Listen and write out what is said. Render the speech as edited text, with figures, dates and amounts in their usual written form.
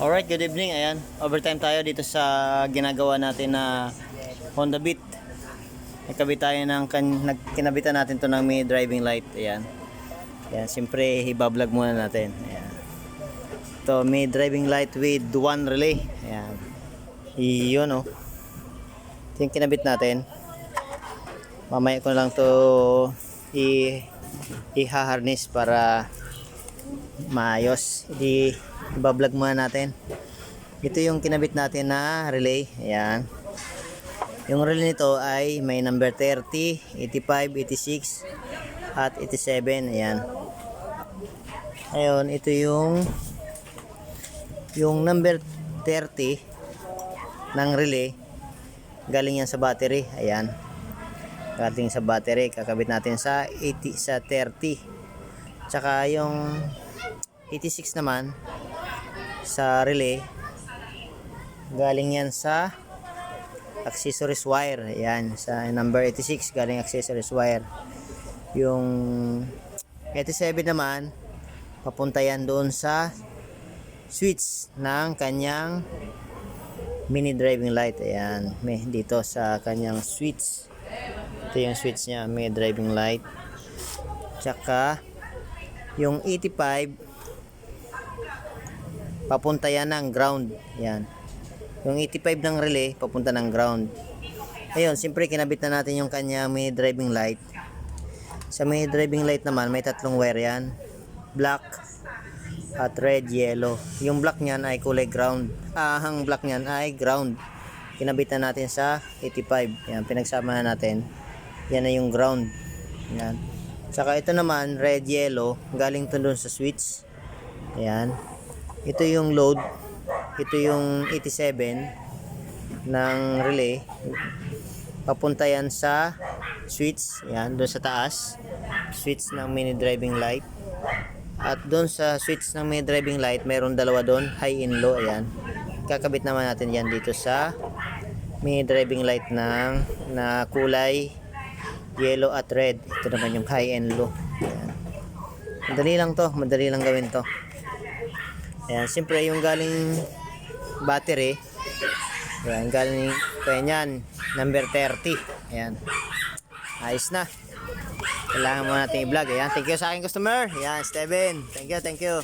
Alright, good evening. Ayan, overtime tayo dito sa ginagawa natin na Honda Beat. Nagkabit tayo ng kinabitan natin to ng may driving light. Ayan. Ayan, siyempre ibablog muna natin. Ayan. Ito, may driving light with one relay. Ayan. Iyon oh. Ito yung kinabit natin. Mamaya ko lang to i-harness para maayos. Ibablog muna natin. Ito yung kinabit natin na relay. Ayan. Yung relay nito ay may number 30, 85, 86 at 87. Ayan. Ayun, ito yung number 30 ng relay. Galing yan sa battery. Ayan. Galing sa battery. Kakabit natin sa 80, sa 30. Tsaka yung 86 naman sa relay, galing yan sa accessories wire. Ayan, sa number 86 galing accessories wire. Yung 87 naman papunta yan doon sa switch ng kanyang mini driving light. Ayan, may dito sa kanyang switch. Ito yung switch niya, may driving light. Tsaka yung 85 papunta yan ng ground. Yan. Yung 85 ng relay papunta ng ground. Ayun, siyempre kinabit na natin yung kanya may driving light. Sa may driving light naman may tatlong wire yan. Black at red, yellow. Yung black niyan ay kulay ground. Ang black niyan ay ground. Kinabit na natin sa 85. Yan, pinagsama na natin. Yan na yung ground. Yan. Saka ito naman red, yellow, galing to doon sa switch. Ayan. Ito yung load. Ito yung 87 ng relay. Papunta yan sa switch. Ayan, doon sa taas. Switch ng mini driving light. At doon sa switch ng mini driving light, mayroon dalawa doon, high and low. Ayan. Kakabit naman natin yan dito sa mini driving light na kulay yellow at red. Ito naman yung high and low. Ayan. Madali lang to, madali lang gawin to. Ayan, siyempre yung galing battery. Ayan, galing kaya nyan, number 30. Ayan. Ayos na. Kailangan mo natin i-vlog. Ayan, thank you sa aking customer. Ayan, Steven. Thank you, thank you.